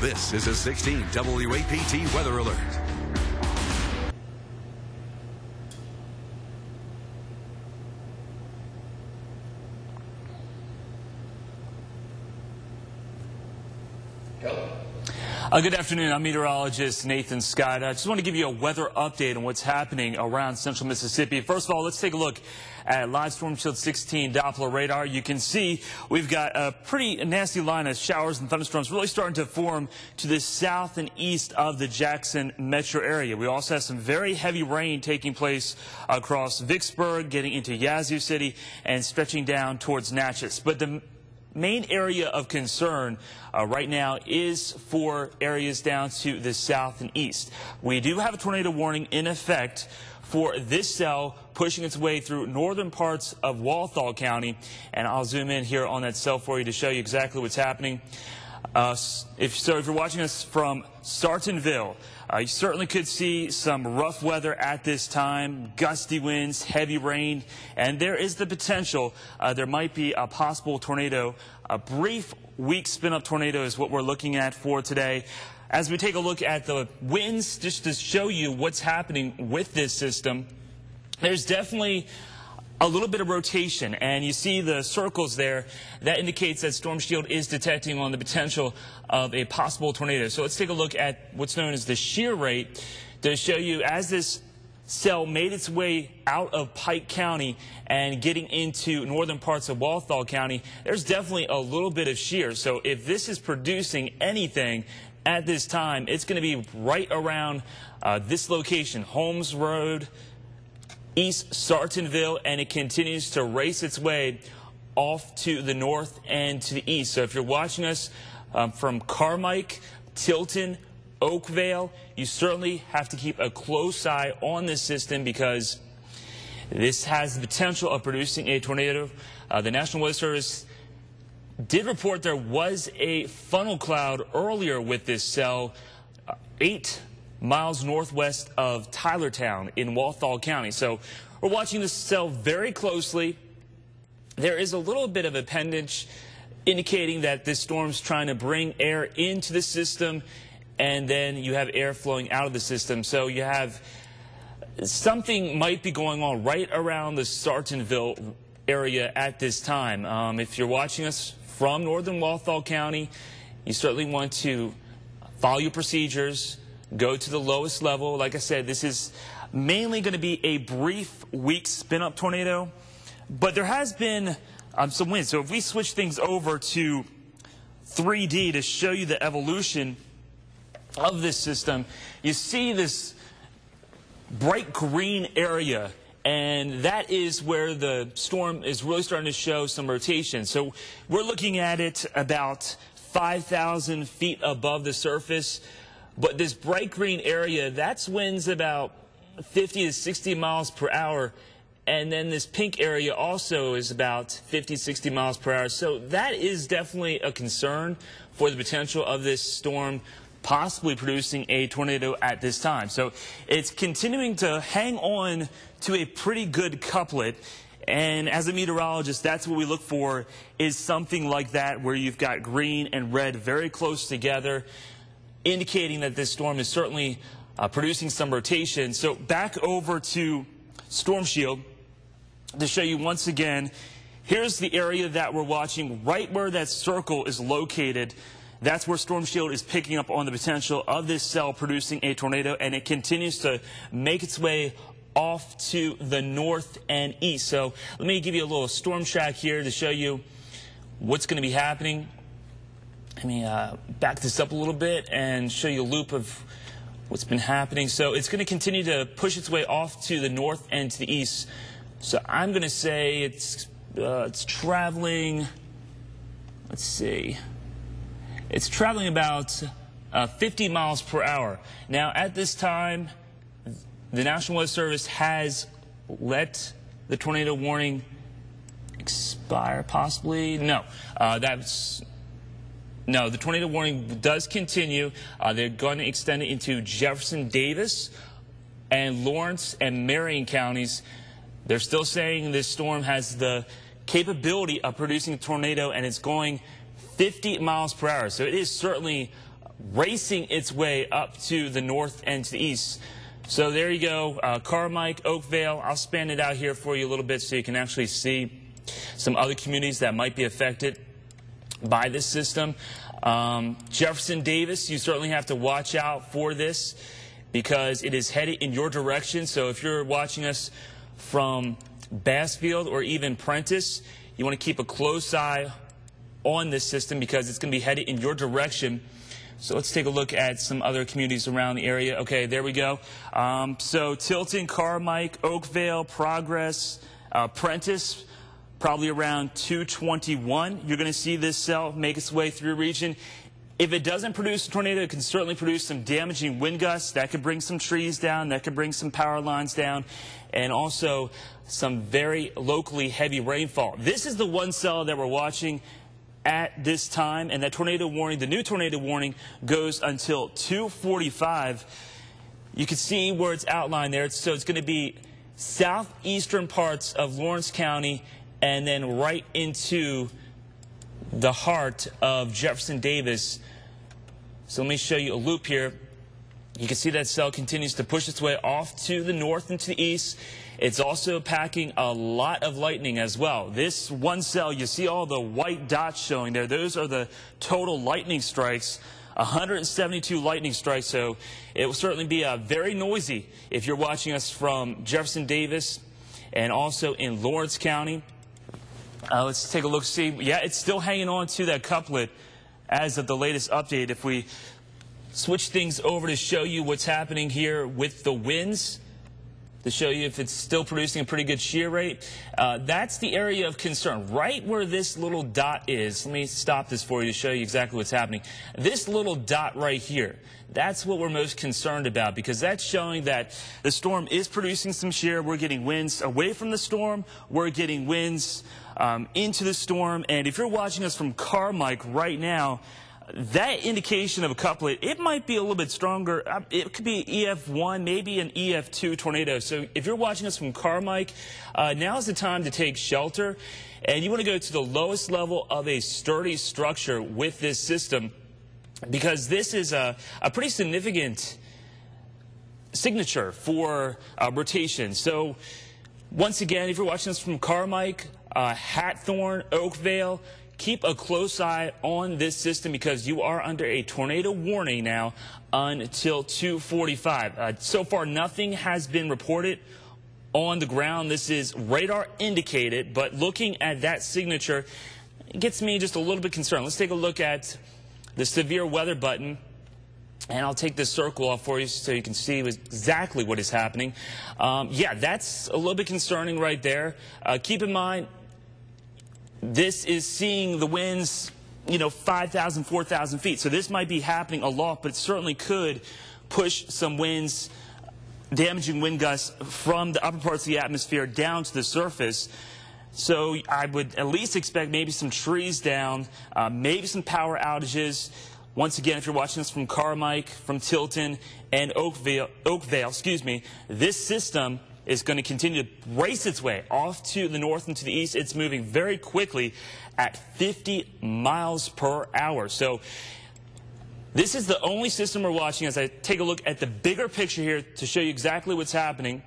This is a 16 WAPT weather alert. Good afternoon. I'm meteorologist Nathan Scott. I just want to give you a weather update on what's happening around central Mississippi. First of all, let's take a look at live Storm Shield 16 Doppler radar. You can see we've got a pretty nasty line of showers and thunderstorms really starting to form to the south and east of the Jackson metro area. We also have some very heavy rain taking place across Vicksburg, getting into Yazoo City, and stretching down towards Natchez. But the main area of concern right now is for areas down to the south and east. We do have a tornado warning in effect for this cell pushing its way through northern parts of Walthall County, and I'll zoom in here on that cell for you to show you exactly what's happening. If you're watching us from Sartonville, you certainly could see some rough weather at this time, gusty winds, heavy rain, and there is the potential there might be a possible tornado. A brief weak spin-up tornado is what we're looking at for today. As we take a look at the winds, just to show you what's happening with this system, there's definitely a little bit of rotation, and you see the circles there. That indicates that Storm Shield is detecting on the potential of a possible tornado. So let's take a look at what's known as the shear rate to show you as this cell made its way out of Pike County and getting into northern parts of Walthall County, there's definitely a little bit of shear. So if this is producing anything at this time, it's going to be right around this location, Holmes Road, East Sartonville, and it continues to race its way off to the north and to the east. So if you're watching us from Carmike, Tilton, Oakville, you certainly have to keep a close eye on this system because this has the potential of producing a tornado. The National Weather Service did report there was a funnel cloud earlier with this cell, 8 miles northwest of Tylertown in Walthall County. So we're watching this cell very closely. There is a little bit of appendage indicating that this storm's trying to bring air into the system, and then you have air flowing out of the system. So you have something might be going on right around the Sartonville area at this time. If you're watching us from northern Walthall County, you certainly want to follow your procedures. Go to the lowest level. Like I said, this is mainly going to be a brief, weak spin-up tornado, but there has been some wind. So if we switch things over to 3D to show you the evolution of this system, you see this bright green area, and that is where the storm is really starting to show some rotation. So we're looking at it about 5,000 feet above the surface. But this bright green area, that's winds about 50 to 60 miles per hour. And then this pink area also is about 50, 60 miles per hour. So that is definitely a concern for the potential of this storm possibly producing a tornado at this time. So it's continuing to hang on to a pretty good couplet. And as a meteorologist, that's what we look for, is something like that where you've got green and red very close together, indicating that this storm is certainly producing some rotation. So back over to Storm Shield to show you once again, here's the area that we're watching right where that circle is located. That's where Storm Shield is picking up on the potential of this cell producing a tornado, and it continues to make its way off to the north and east. So let me give you a little storm track here to show you what's going to be happening. Let me back this up a little bit and show you a loop of what's been happening. So it's going to continue to push its way off to the north and to the east. So I'm going to say it's traveling, let's see, it's traveling about 50 miles per hour. Now, at this time, the National Weather Service has let the tornado warning expire, possibly. No, No, the tornado warning does continue. They're going to extend it into Jefferson Davis and Lawrence and Marion counties. They're still saying this storm has the capability of producing a tornado, and it's going 50 miles per hour. So it is certainly racing its way up to the north and to the east. So there you go, Carmike, Oakvale. I'll span it out here for you a little bit so you can actually see some other communities that might be affected by this system. Jefferson Davis, you certainly have to watch out for this because it is headed in your direction. So if you're watching us from Bassfield or even Prentice, you want to keep a close eye on this system because it's going to be headed in your direction. So let's take a look at some other communities around the area. Okay, there we go. So Tilton, Carmike, Oakvale, Progress, Prentice, probably around 221. You're going to see this cell make its way through the region. If it doesn't produce a tornado, it can certainly produce some damaging wind gusts. That could bring some trees down. That could bring some power lines down. And also some very locally heavy rainfall. This is the one cell that we're watching at this time. And that tornado warning, the new tornado warning, goes until 2:45. You can see where it's outlined there. So it's going to be southeastern parts of Lawrence County and then right into the heart of Jefferson Davis. So let me show you a loop here. You can see that cell continues to push its way off to the north and to the east. It's also packing a lot of lightning as well. This one cell, you see all the white dots showing there. Those are the total lightning strikes, 172 lightning strikes. So it will certainly be very noisy if you're watching us from Jefferson Davis and also in Lawrence County. Let's take a look, see. Yeah, it's still hanging on to that couplet as of the latest update. If we switch things over to show you what's happening here with the winds, to show you if it's still producing a pretty good shear rate, that's the area of concern. Right where this little dot is, let me stop this for you to show you exactly what's happening. This little dot right here, that's what we're most concerned about because that's showing that the storm is producing some shear. We're getting winds away from the storm. We're getting winds into the storm. And if you're watching us from Carmike right now, that indication of a couplet, it might be a little bit stronger. It could be EF1, maybe an EF2 tornado. So if you're watching us from Carmike, now's the time to take shelter. And you want to go to the lowest level of a sturdy structure with this system because this is a pretty significant signature for rotation. So once again, if you're watching us from Carmike, Hatthorne, Oakvale, keep a close eye on this system because you are under a tornado warning now until 2:45. So far, nothing has been reported on the ground. This is radar indicated, but looking at that signature, it gets me just a little bit concerned. Let's take a look at the severe weather button. And I'll take this circle off for you so you can see exactly what is happening. Yeah, that's a little bit concerning right there. Keep in mind, this is seeing the winds, 5,000, 4,000 feet. So this might be happening a lot, but it certainly could push some winds, damaging wind gusts from the upper parts of the atmosphere down to the surface. So I would at least expect maybe some trees down, maybe some power outages. Once again, if you're watching this from Carmike, from Tilton, and Oakvale, this system is going to continue to race its way off to the north and to the east. It's moving very quickly at 50 miles per hour. So this is the only system we're watching as I take a look at the bigger picture here to show you exactly what's happening.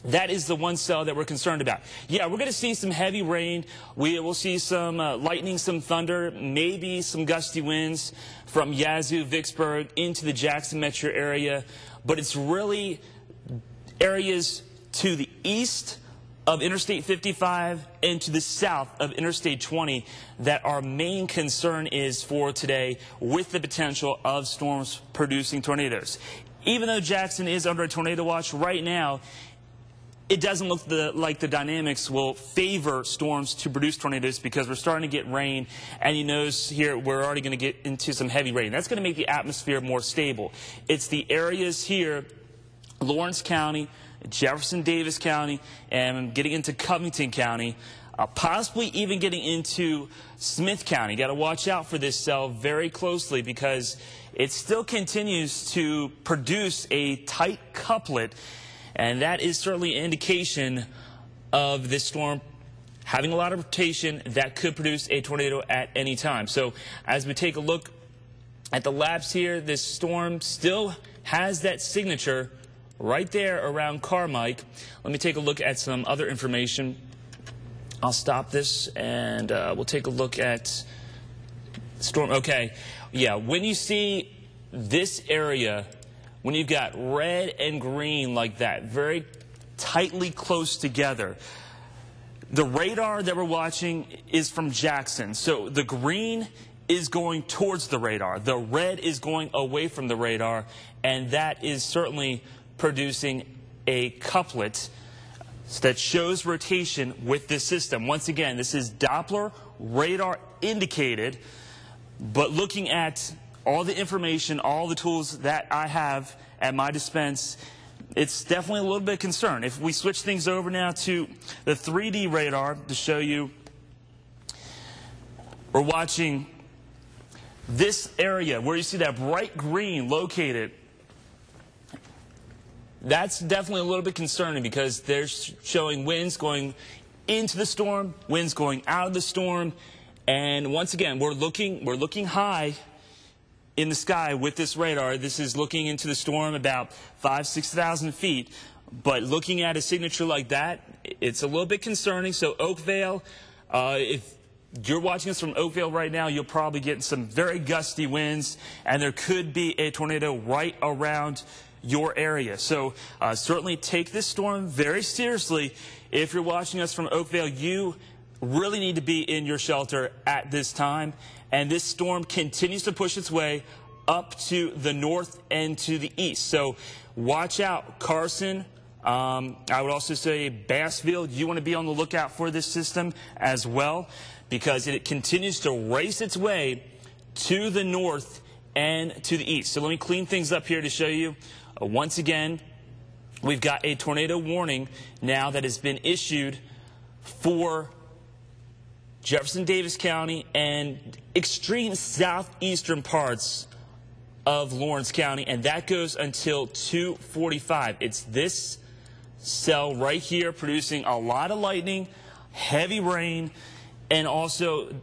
That is the one cell that we're concerned about. Yeah, we're going to see some heavy rain. We will see some lightning, some thunder, maybe some gusty winds from Yazoo, Vicksburg into the Jackson metro area. But it's really areas to the east of Interstate 55 and to the south of Interstate 20 that our main concern is for today with the potential of storms producing tornadoes. Even though Jackson is under a tornado watch right now, it doesn't look like the dynamics will favor storms to produce tornadoes because we're starting to get rain, and you notice here we're already going to get into some heavy rain. That's going to make the atmosphere more stable. It's the areas here, Lawrence County, Jefferson Davis County, and getting into Covington County, possibly even getting into Smith County. Got to watch out for this cell very closely because it still continues to produce a tight couplet. And that is certainly an indication of this storm having a lot of rotation that could produce a tornado at any time. So as we take a look at the labs here, this storm still has that signature right there around Carmike. Let me take a look at some other information. I'll stop this and we'll take a look at storm. Okay, yeah, when you see this area, when you've got red and green like that, very tightly close together, the radar that we're watching is from Jackson. So the green is going towards the radar. The red is going away from the radar, and that is certainly producing a couplet that shows rotation with this system. Once again, this is Doppler radar indicated, but looking at all the information, all the tools that I have at my dispense, it's definitely a little bit of concern. If we switch things over now to the 3D radar to show you, we're watching this area where you see that bright green located. That's definitely a little bit concerning because they're showing winds going into the storm, winds going out of the storm, and once again, we're looking high in the sky with this radar. This is looking into the storm about 5,000–6,000 feet, but looking at a signature like that, it's a little bit concerning. So Oakville, if you're watching us from Oakville right now, you'll probably get some very gusty winds, and there could be a tornado right around your area. So certainly take this storm very seriously. If you're watching us from Oakville, you really need to be in your shelter at this time. And this storm continues to push its way up to the north and to the east. So watch out, Carson. I would also say Bassfield, you want to be on the lookout for this system as well, because it continues to race its way to the north and to the east. So let me clean things up here to show you. Once again, we've got a tornado warning now that has been issued for Jefferson Davis County and extreme southeastern parts of Lawrence County, and that goes until 2:45. It's this cell right here producing a lot of lightning, heavy rain, and also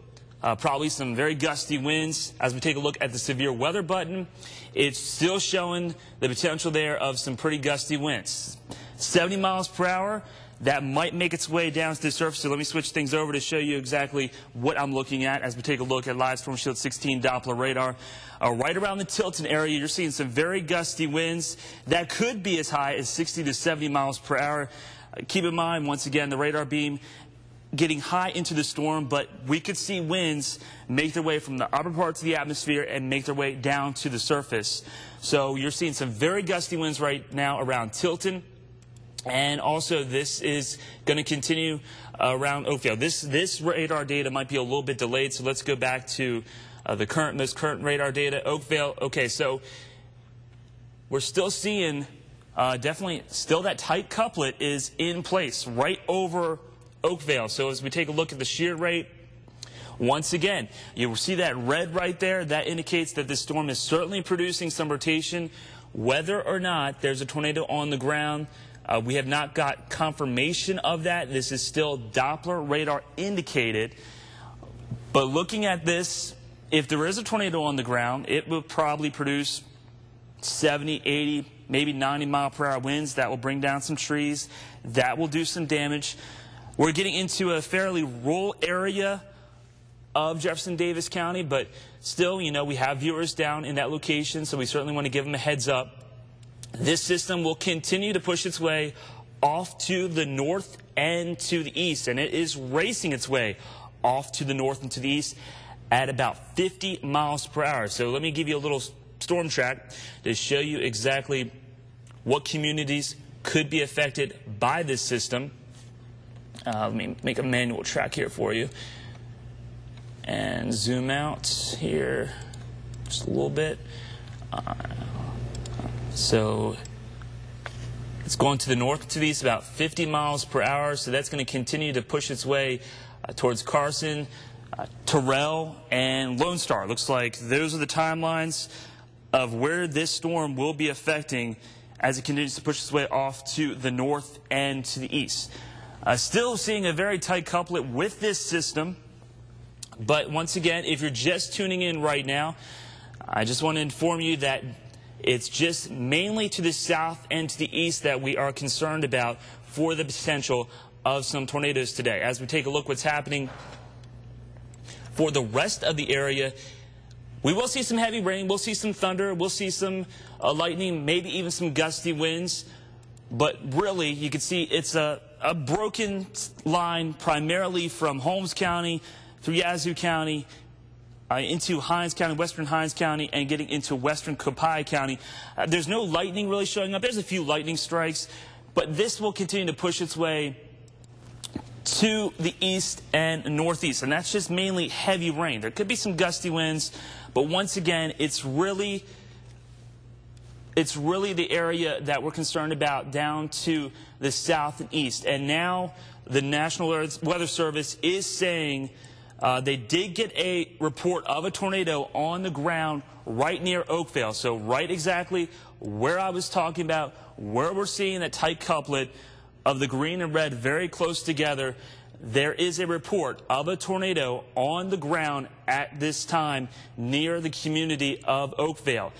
probably some very gusty winds. As we take a look at the severe weather button, it's still showing the potential there of some pretty gusty winds. 70 miles per hour. That might make its way down to the surface. So let me switch things over to show you exactly what I'm looking at as we take a look at Live Storm Shield 16 Doppler radar. Right around the Tilton area, you're seeing some very gusty winds that could be as high as 60 to 70 miles per hour. Keep in mind, once again, the radar beam getting high into the storm, but we could see winds make their way from the upper parts of the atmosphere and make their way down to the surface. So you're seeing some very gusty winds right now around Tilton. And also, this is going to continue around Oakville. This radar data might be a little bit delayed, so let's go back to the most current radar data. Oakville, okay, so we're still seeing definitely still that tight couplet is in place right over Oakville. So as we take a look at the shear rate, once again, you will see that red right there. That indicates that this storm is certainly producing some rotation. Whether or not there's a tornado on the ground, we have not got confirmation of that. This is still Doppler radar indicated. But looking at this, if there is a tornado on the ground, it will probably produce 70, 80, maybe 90 mile per hour winds. That will bring down some trees. That will do some damage. We're getting into a fairly rural area of Jefferson Davis County, but still, you know, we have viewers down in that location, so we certainly want to give them a heads up. This system will continue to push its way off to the north and to the east, and it is racing its way off to the north and to the east at about 50 miles per hour. So let me give you a little storm track to show you exactly what communities could be affected by this system. Let me make a manual track here for you and zoom out here just a little bit. So it's going to the north to the east about 50 miles per hour. So that's going to continue to push its way towards Carson, Terrell, and Lone Star. Looks like those are the timelines of where this storm will be affecting as it continues to push its way off to the north and to the east. Still seeing a very tight couplet with this system. But once again, if you're just tuning in right now, I just want to inform you that it's just mainly to the south and to the east that we are concerned about for the potential of some tornadoes today. As we take a look what's happening for the rest of the area, we will see some heavy rain, we'll see some thunder, we'll see some lightning, maybe even some gusty winds. But really, you can see it's a broken line primarily from Holmes County through Yazoo County, into Hinds County, western Hinds County, and getting into western Copiah County. There's no lightning really showing up. There's a few lightning strikes, but this will continue to push its way to the east and northeast, and that's just mainly heavy rain. There could be some gusty winds, but once again, it's really the area that we're concerned about down to the south and east. And now the National Weather Service is saying they did get a report of a tornado on the ground right near Oakville. So right exactly where I was talking about, where we're seeing that tight couplet of the green and red very close together, there is a report of a tornado on the ground at this time near the community of Oakville.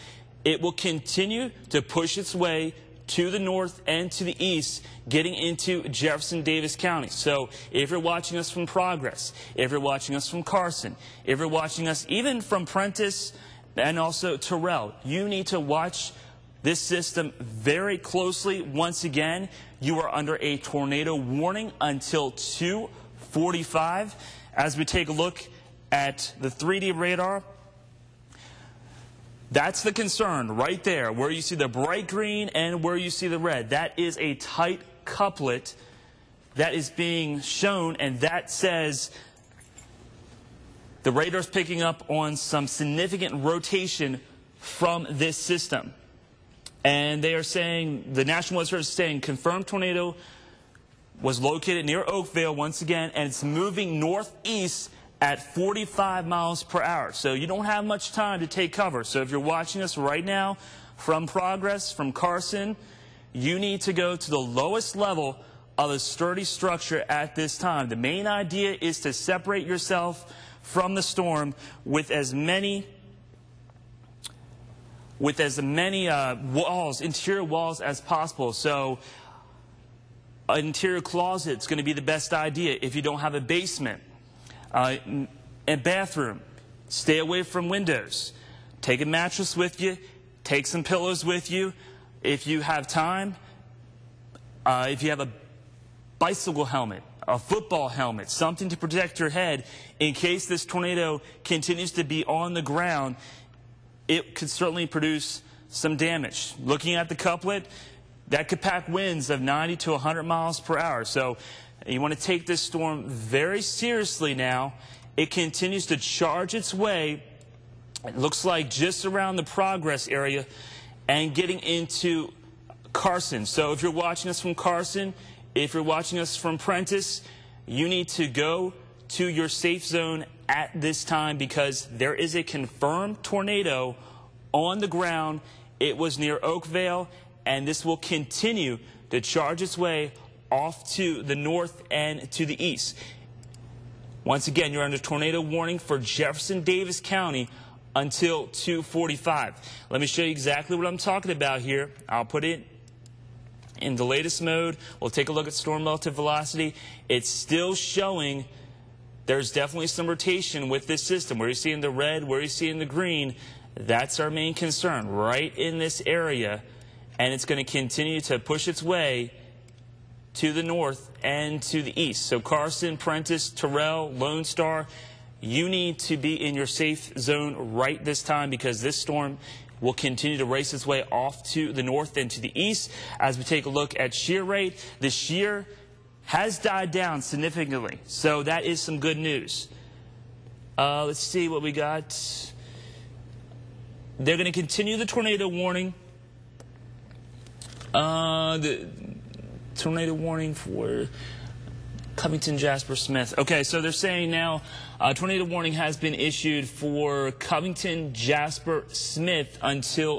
It will continue to push its way to the north and to the east, getting into Jefferson Davis County. So if you're watching us from Progress, if you're watching us from Carson, if you're watching us even from Prentiss and also Terrell, you need to watch this system very closely. Once again, you are under a tornado warning until 2:45. As we take a look at the 3D radar, that's the concern right there, where you see the bright green and where you see the red. That is a tight couplet that is being shown, and that says the radar's picking up on some significant rotation from this system. And they are saying, the National Weather Service is saying, confirmed tornado was located near Oakville once again, and it's moving northeast at 45 miles per hour. So you don't have much time to take cover. So if you're watching us right now from Progress, from Carson, you need to go to the lowest level of a sturdy structure at this time. The main idea is to separate yourself from the storm with as many walls, interior walls as possible. So an interior closet is going to be the best idea if you don't have a basement. A bathroom, stay away from windows. Take a mattress with you. Take some pillows with you. If you have time, if you have a bicycle helmet, a football helmet, something to protect your head in case this tornado continues to be on the ground, it could certainly produce some damage. Looking at the couplet, that could pack winds of 90 to 100 miles per hour. So you want to take this storm very seriously now. It continues to charge its way, it looks like just around the Progress area, and getting into Carson. So if you're watching us from Carson, if you're watching us from Prentiss, you need to go to your safe zone at this time, because there is a confirmed tornado on the ground. It was near Oakville, and this will continue to charge its way off to the north and to the east. Once again, you're under tornado warning for Jefferson Davis County until 2:45. Let me show you exactly what I'm talking about here. I'll put it in the latest mode. We'll take a look at storm relative velocity. It's still showing there's definitely some rotation with this system. Where you're seeing the red, where you're seeing the green, that's our main concern, right in this area. And it's going to continue to push its way to the north and to the east. So Carson, Prentiss, Terrell, Lone Star, you need to be in your safe zone right this time, because this storm will continue to race its way off to the north and to the east. As we take a look at shear rate, the shear has died down significantly, so that is some good news. Let's see what we got. They're going to continue the tornado warning. The tornado warning for Covington, Jasper, Smith. Okay, so they're saying now tornado warning has been issued for Covington, Jasper, Smith until